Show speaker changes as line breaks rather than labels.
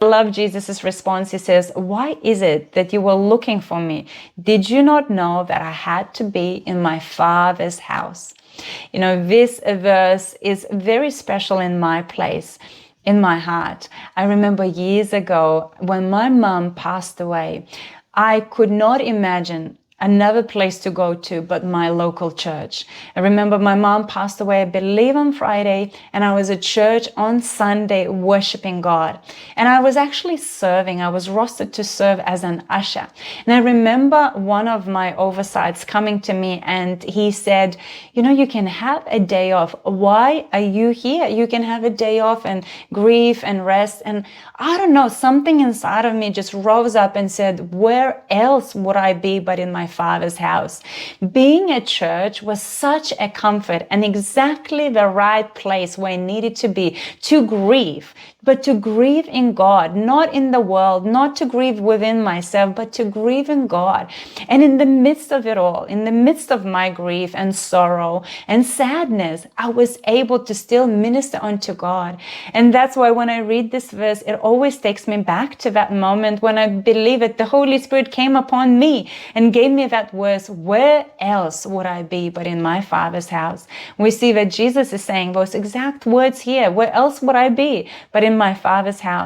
I love Jesus' response. He says, "Why is it that you were looking for me? Did you not know that I had to be in my Father's house?" You know, this verse is very special in my place, in my heart. I remember years ago when my mom passed away, I could not imagine another place to go to but my local church. I remember my mom passed away, I believe, on Friday, and I was at church on Sunday worshiping God. And I was actually serving. I was rostered to serve as an usher. And I remember one of my oversights coming to me and he said, "You know, you can have a day off. Why are you here? You can have a day off and grieve and rest." And I don't know, something inside of me just rose up and said, where else would I be but in my Father's house? Being at church was such a comfort and exactly the right place where I needed to be to grieve, but to grieve in God, not in the world, not to grieve within myself, but to grieve in God. And in the midst of it all, in the midst of my grief and sorrow and sadness, I was able to still minister unto God. And that's why when I read this verse, it always takes me back to that moment when I believe it, the Holy Spirit came upon me and gave me that verse, where else would I be but in my Father's house? We see that Jesus is saying those exact words here, where else would I be but in my Father's house?